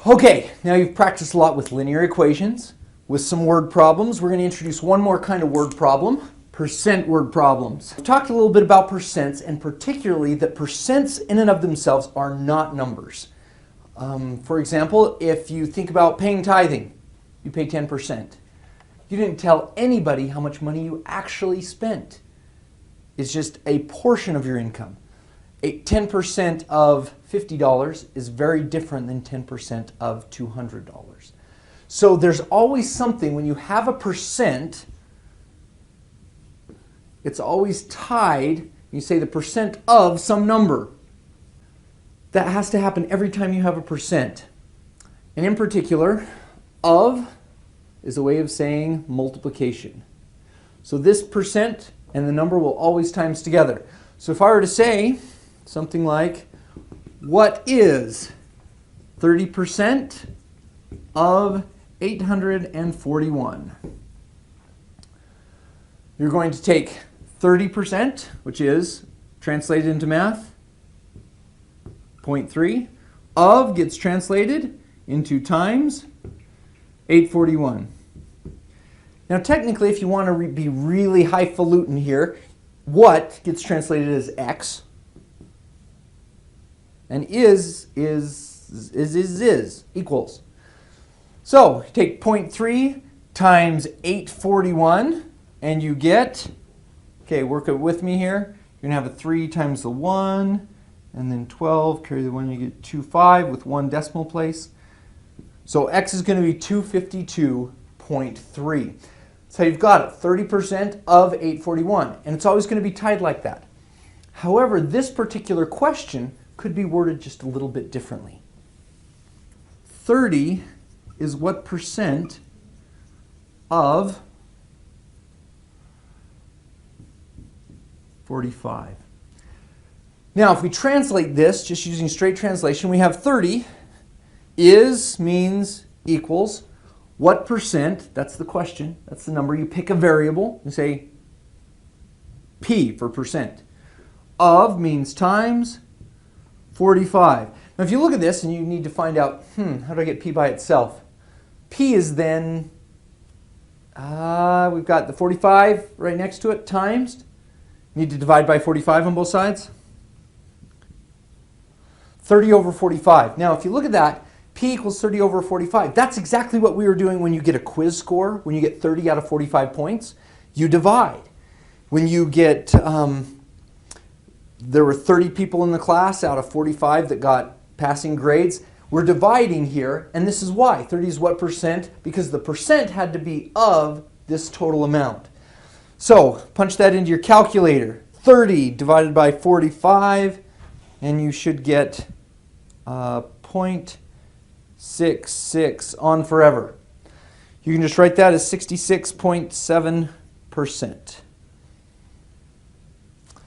Okay, now you've practiced a lot with linear equations. With some word problems, we're going to introduce one more kind of word problem, percent word problems. We've talked a little bit about percents, and particularly that percents in and of themselves are not numbers. For example, if you think about paying tithing, you pay 10%. You didn't tell anybody how much money you actually spent. It's just a portion of your income. 10% of $50 is very different than 10% of $200. So there's always something, when you have a percent, it's always tied, you say the percent of some number. That has to happen every time you have a percent. And in particular, of is a way of saying multiplication. So this percent and the number will always times together. So if I were to say something like, what is 30% of 841? You're going to take 30%, which is translated into math, 0.3, of gets translated into times 841. Now technically, if you want to be really highfalutin here, what gets translated as x, and is equals. So take 0.3 times 841, and you get, okay, work it with me here. You're going to have a 3 times the 1, and then 12, carry the 1, you get 25 with 1 decimal place. So x is going to be 252.3. So you've got it, 30% of 841, and it's always going to be tied like that. However, this particular question could be worded just a little bit differently. 30 is what percent of 45? Now, if we translate this, just using straight translation, we have 30 is means equals what percent, that's the question, that's the number. You pick a variable and say P for percent. Of means times 45. Now, if you look at this and you need to find out, how do I get P by itself? P is then, we've got the 45 right next to it, times. Need to divide by 45 on both sides. 30 over 45. Now, if you look at that, P equals 30 over 45. That's exactly what we were doing when you get a quiz score. When you get 30 out of 45 points, you divide. When you get, there were 30 people in the class out of 45 that got passing grades. We're dividing here, and this is why. 30 is what percent? Because the percent had to be of this total amount. So punch that into your calculator. 30 divided by 45, and you should get 0.66 on forever. You can just write that as 66.7%.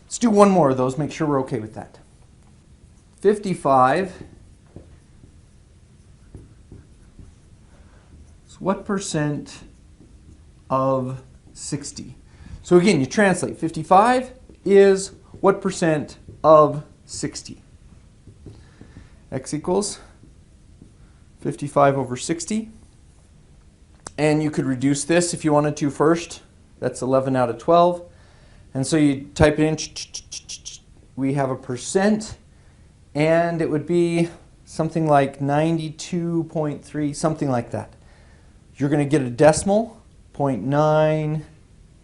Let's do one more of those, make sure we're okay with that. 55 is what percent of 60? So again, you translate. 55 is what percent of 60? X equals 55 over 60. And you could reduce this if you wanted to first. That's 11 out of 12. And so you type it in, we have a percent, and it would be something like 92.3, something like that. You're going to get a decimal, 0.9,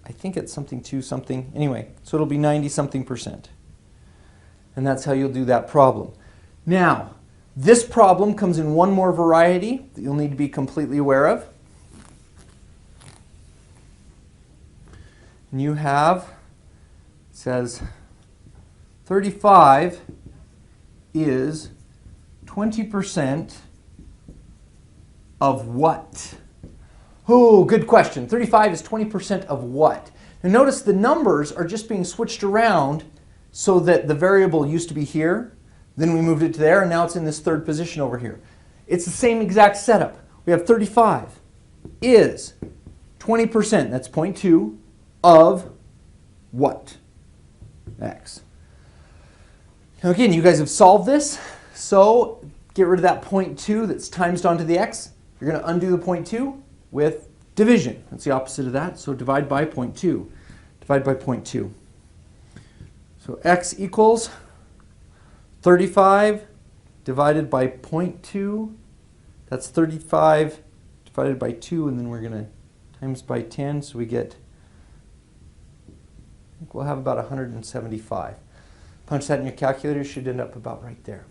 I think it's something 2 something. Anyway, so it'll be 90-something percent. And that's how you'll do that problem. Now, this problem comes in one more variety that you'll need to be completely aware of. And you have, it says 35 is 20% of what? Oh, good question. 35 is 20% of what? Now notice the numbers are just being switched around so that the variable used to be here, then we moved it to there, and now it's in this third position over here. It's the same exact setup. We have 35 is 20%, that's 0.2, of what? X. Now again, you guys have solved this, so get rid of that 0.2 that's timesed onto the x, you're going to undo the 0.2 with division. That's the opposite of that. So divide by 0.2. Divide by 0.2. So x equals 35 divided by 0.2. That's 35 divided by 2, and then we're going to times by 10, so we get, I think we'll have about 175. Punch that in your calculator, should end up about right there.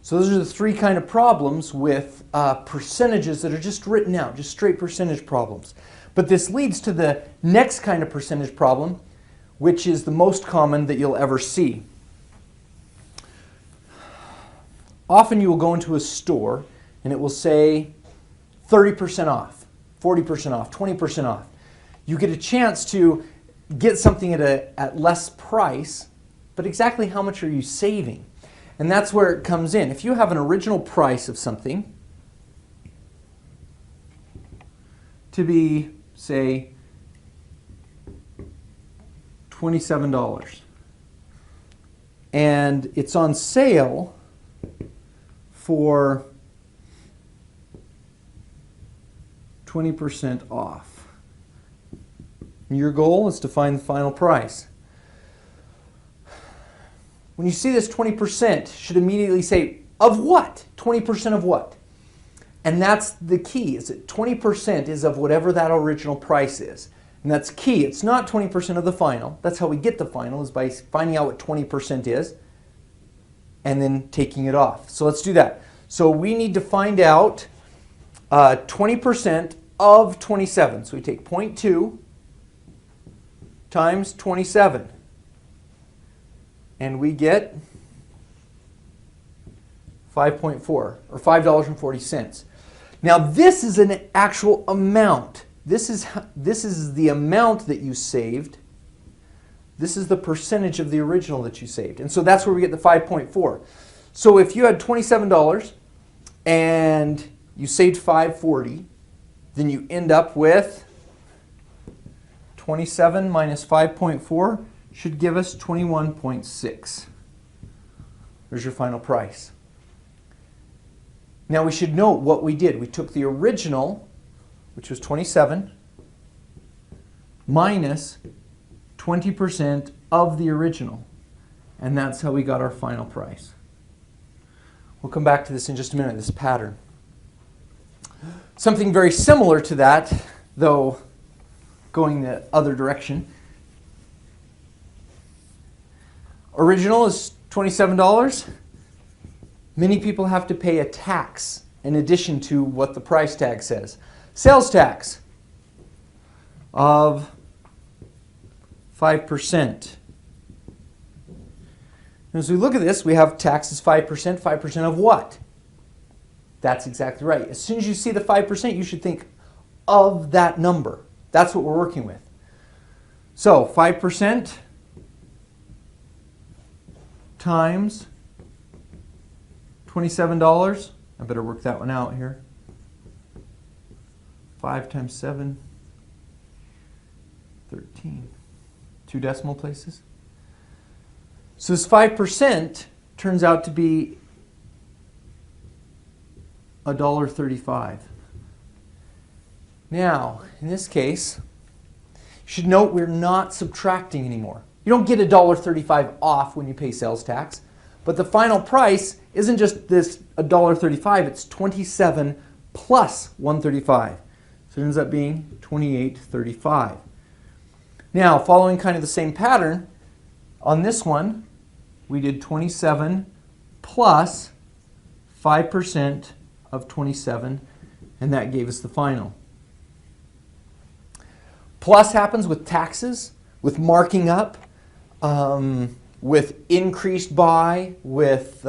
So those are the three kind of problems with percentages that are just written out, just straight percentage problems. But this leads to the next kind of percentage problem, which is the most common that you'll ever see. Often you will go into a store and it will say 30% off, 40% off, 20% off. You get a chance to get something at less price, but exactly how much are you saving? And that's where it comes in. If you have an original price of something to be, say, $27, and it's on sale for 20% off. Your goal is to find the final price. When you see this 20%, should immediately say, of what? 20% of what? And that's the key, is that 20% is of whatever that original price is. And that's key. It's not 20% of the final. That's how we get the final, is by finding out what 20% is and then taking it off. So let's do that. So we need to find out 20% of 27. So we take 0.2 times 27. And we get 5.4, or $5.40. Now this is an actual amount. This is the amount that you saved. This is the percentage of the original that you saved. And so that's where we get the 5.4. So if you had $27 and you saved $5.40, then you end up with 27 minus 5.4 should give us 21.6. There's your final price. Now we should note what we did. We took the original, which was 27, minus 20% of the original. And that's how we got our final price. We'll come back to this in just a minute, this pattern. Something very similar to that, though going the other direction. Original is $27. Many people have to pay a tax in addition to what the price tag says. Sales tax of 5%. As we look at this, we have taxes 5%. 5% of what? That's exactly right. As soon as you see the 5%, you should think of that number. That's what we're working with. So 5% times $27. I better work that one out here. 5 times 7, 13. 2 decimal places. So this 5% turns out to be $1.35. Now, in this case, you should note we're not subtracting anymore. You don't get $1.35 off when you pay sales tax, but the final price isn't just this $1.35, it's 27 plus 135. So it ends up being $28.35. Now, following kind of the same pattern, on this one, we did 27 plus 5% of 27, and that gave us the final. Plus happens with taxes, with marking up, with increased by, with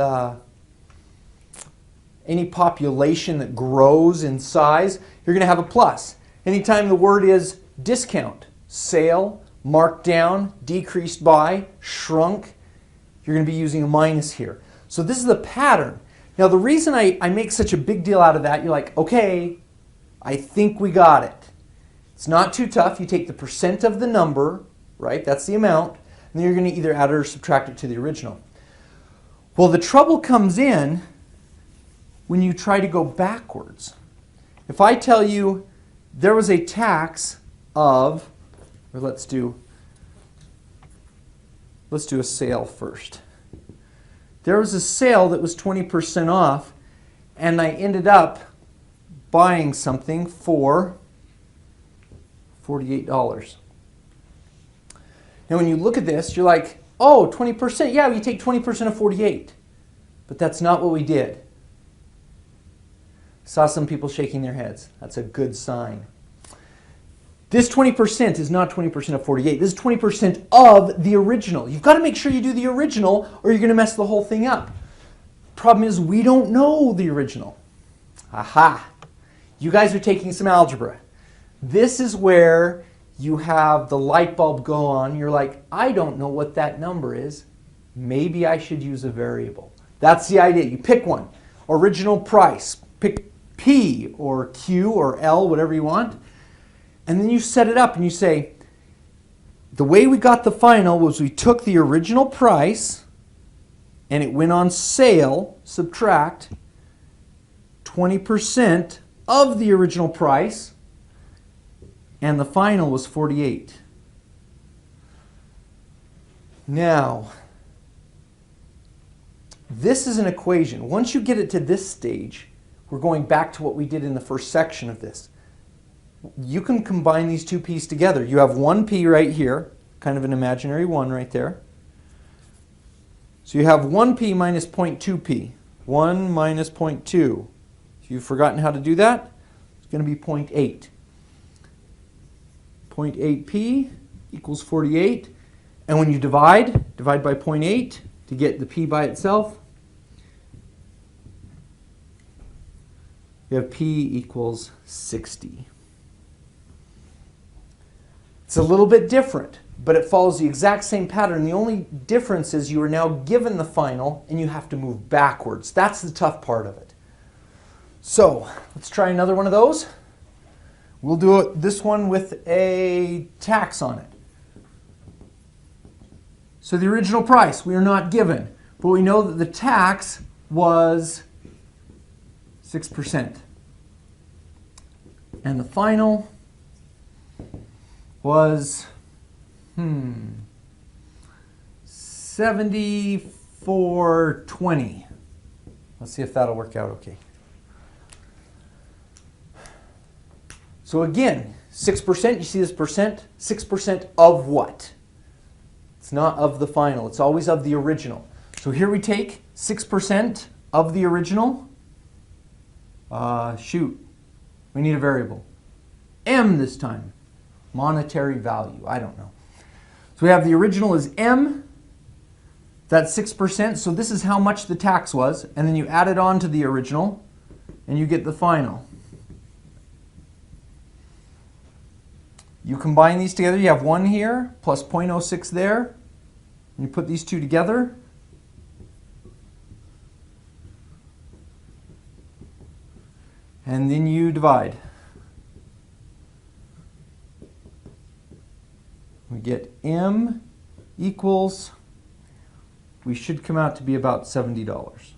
any population that grows in size, you're going to have a plus. Anytime the word is discount, sale, marked down, decreased by, shrunk, you're going to be using a minus here. So this is the pattern. Now the reason I make such a big deal out of that, you're like, okay, I think we got it. It's not too tough. You take the percent of the number, right? That's the amount. And then you're going to either add it or subtract it to the original. Well, the trouble comes in when you try to go backwards. If I tell you there was a tax of, or let's do a sale first. There was a sale that was 20% off, and I ended up buying something for $48. Now when you look at this, you're like, oh, 20%, yeah, you take 20% of 48. But that's not what we did. Saw some people shaking their heads. That's a good sign. This 20% is not 20% of 48. This is 20% of the original. You've got to make sure you do the original or you're going to mess the whole thing up. Problem is we don't know the original. Aha! You guys are taking some algebra. This is where you have the light bulb go on. You're like, I don't know what that number is. Maybe I should use a variable. That's the idea. You pick one. Original price. Pick P or Q or L, whatever you want. And then you set it up and you say, the way we got the final was we took the original price and it went on sale, subtract 20% of the original price, and the final was 48. Now, this is an equation. Once you get it to this stage, we're going back to what we did in the first section of this. You can combine these two p's together. You have 1p right here, kind of an imaginary 1 right there. So you have 1p minus 0.2p. 1 minus 0.2. If you've forgotten how to do that, it's going to be 0.8. 0.8p equals 48. And when you divide by 0.8 to get the p by itself. You have p equals 60. It's a little bit different, but it follows the exact same pattern. The only difference is you are now given the final and you have to move backwards. That's the tough part of it. So let's try another one of those. We'll do this one with a tax on it. So the original price we are not given, but we know that the tax was 6%. And the final was 74.20. Let's see if that'll work out okay. So again, 6%, you see this percent? 6% of what? It's not of the final, it's always of the original. So here we take 6% of the original. We need a variable. M this time. Monetary value, I don't know. So we have the original is M. That's 6%, so this is how much the tax was. And then you add it on to the original, and you get the final. You combine these together, you have 1 here, plus 0.06 there. And you put these two together. And then you divide. We get M equals, we should come out to be about $70.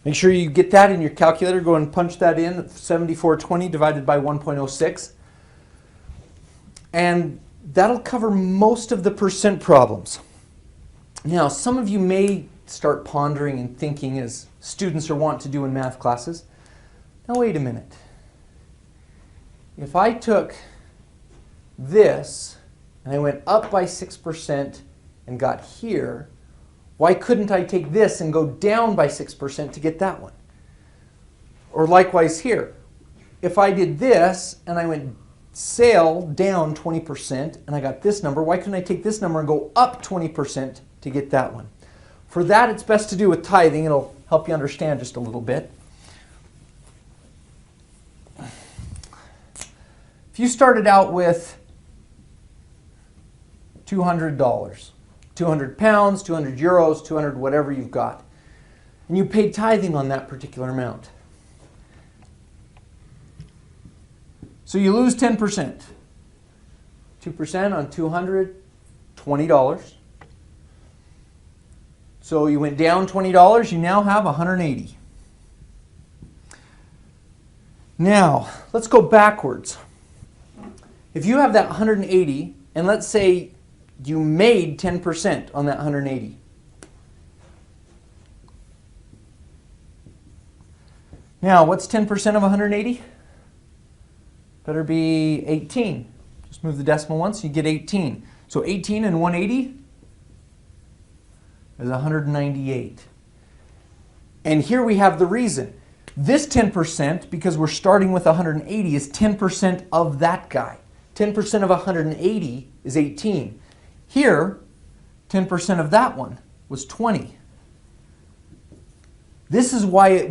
Make sure you get that in your calculator. Go and punch that in, 74.20 divided by 1.06. And that'll cover most of the percent problems. Now, some of you may start pondering and thinking, as students are wont to do in math classes, now wait a minute. If I took this and I went up by 6% and got here, why couldn't I take this and go down by 6% to get that one? Or likewise here, if I did this and I went sale down 20% and I got this number, why couldn't I take this number and go up 20% to get that one? For that, it's best to do with tithing. It'll help you understand just a little bit. If you started out with $200, 200 pounds, 200 euros, 200 whatever you've got, and you paid tithing on that particular amount. So you lose 10%. 2% on 200, $20. So you went down $20, you now have 180. Now, let's go backwards. If you have that 180, and let's say you made 10% on that 180. Now, what's 10% of 180? Better be 18. Just move the decimal once, you get 18. So 18 and 180 is 198. And here we have the reason. This 10%, because we're starting with 180, is 10% of that guy. 10% of 180 is 18. Here, 10% of that one was 20. This is why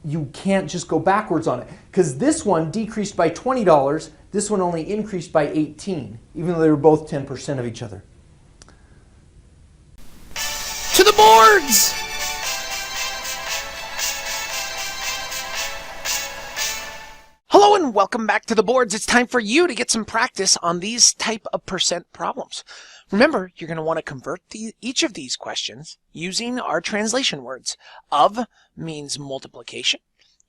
you can't just go backwards on it. Because this one decreased by $20, this one only increased by 18, even though they were both 10% of each other. To the boards! Hello and welcome back to the boards. It's time for you to get some practice on these type of percent problems. Remember, you're going to want to convert each of these questions using our translation words. Of means multiplication,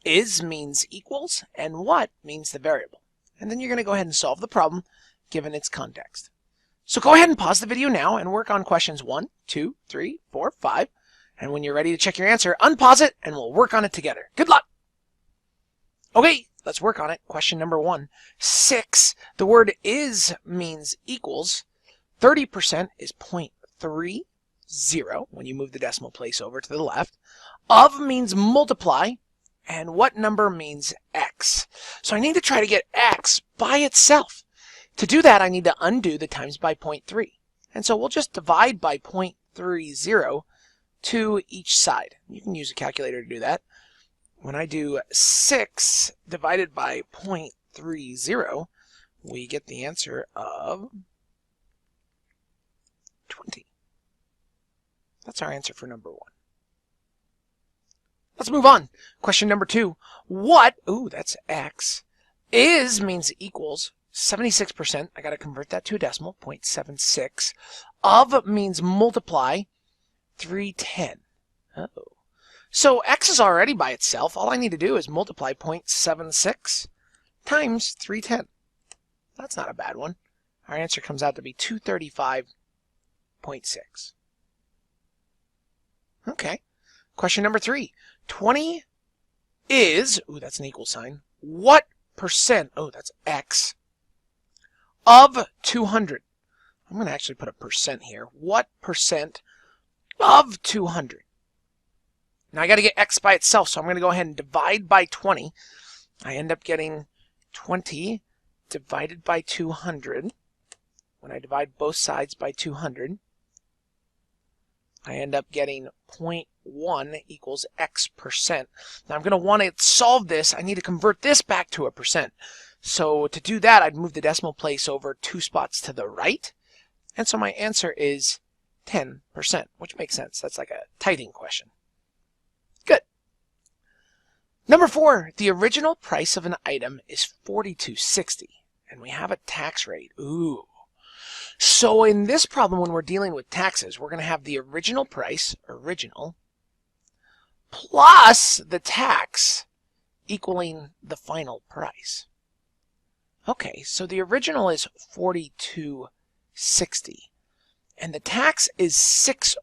is means equals, and what means the variable. And then you're going to go ahead and solve the problem given its context. So go ahead and pause the video now and work on questions 1, 2, 3, 4, 5. And when you're ready to check your answer, unpause it and we'll work on it together. Good luck! Okay, let's work on it. Question number 1. 6. The word is means equals. 30% is 0.30 when you move the decimal place over to the left. Of means multiply. And what number means x? So I need to try to get x by itself. To do that, I need to undo the times by 0.3. And so we'll just divide by 0.30 to each side. You can use a calculator to do that. When I do 6 divided by 0.30, we get the answer of 20. That's our answer for number 1. Let's move on. Question number 2. What, that's x, is means equals 76%. I got to convert that to a decimal, 0.76. Of means multiply 310. Oh. So x is already by itself. All I need to do is multiply 0.76 times 310. That's not a bad one. Our answer comes out to be 235.6. Okay. Question number 3. 20 is, that's an equal sign, what percent, that's x, of 200? I'm going to actually put a percent here. What percent of 200? Now I got to get x by itself, so I'm going to go ahead and divide by 20. I end up getting 20 divided by 200. When I divide both sides by 200, I end up getting 0.1 equals x percent. Now I'm going to want to solve this. I need to convert this back to a percent. So to do that, I'd move the decimal place over 2 spots to the right. And so my answer is 10%, which makes sense. That's like a tithing question. Good. Number 4, the original price of an item is $42.60, and we have a tax rate. Ooh. So in this problem, when we're dealing with taxes, we're going to have the original price, plus the tax equaling the final price. Okay, so the original is $42.60, and the tax is 6%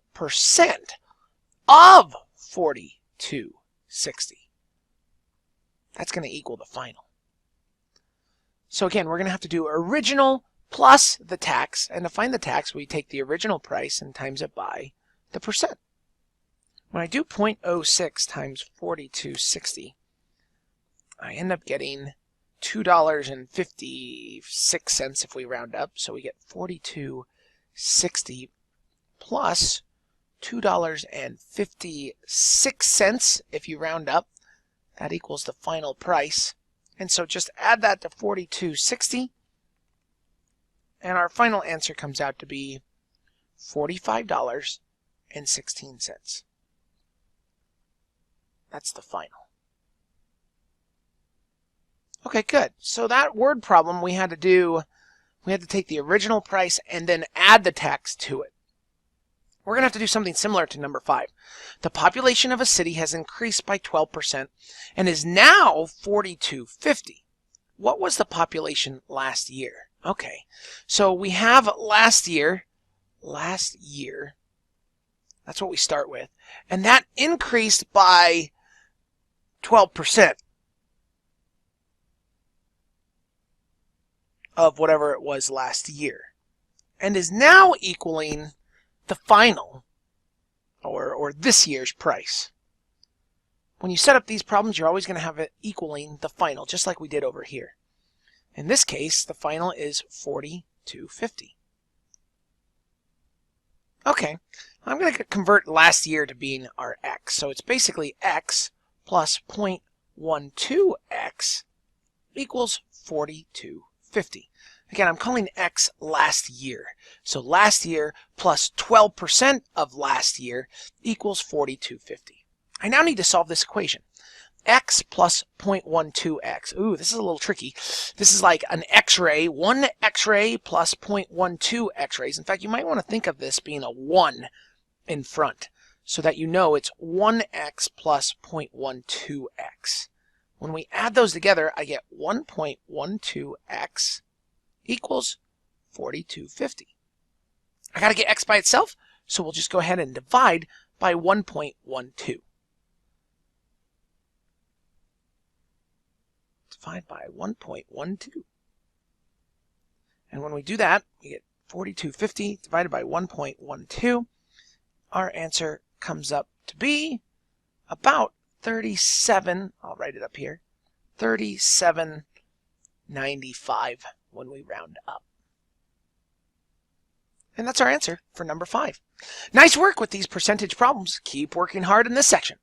of $42.60. That's going to equal the final. So again, we're going to have to do original plus the tax, and to find the tax, we take the original price and times it by the percent. When I do 0.06 times $42.60, I end up getting $2.56 if we round up, so we get $42.60 plus $2.56 if you round up. That equals the final price. And so just add that to $42.60, and our final answer comes out to be $45.16. That's the final. Okay, good. So that word problem we had to take the original price and then add the tax to it. We're going to have to do something similar to number 5. The population of a city has increased by 12% and is now 4,250. What was the population last year? Okay, so we have last year, that's what we start with, and that increased by 12% of whatever it was last year, and is now equaling the final, or this year's price. When you set up these problems, you're always going to have it equaling the final, just like we did over here. In this case, the final is 4,250. Okay, I'm going to convert last year to being our x. So it's basically x plus 0.12x equals 4,250. Again, I'm calling x last year. So last year plus 12% of last year equals 4,250. I now need to solve this equation. X plus 0.12x. Ooh, this is a little tricky. This is like an x-ray. 1 x-ray plus 0.12 x-rays. In fact, you might want to think of this being a 1 in front so that you know it's 1x plus 0.12x. When we add those together, I get 1.12x equals 4,250. I got to get x by itself, so we'll just go ahead and divide by 1.12. Divide by 1.12. And when we do that, we get 4,250 divided by 1.12. Our answer comes up to be about 37, I'll write it up here, 37.95 when we round up. And that's our answer for number 5. Nice work with these percentage problems. Keep working hard in this section.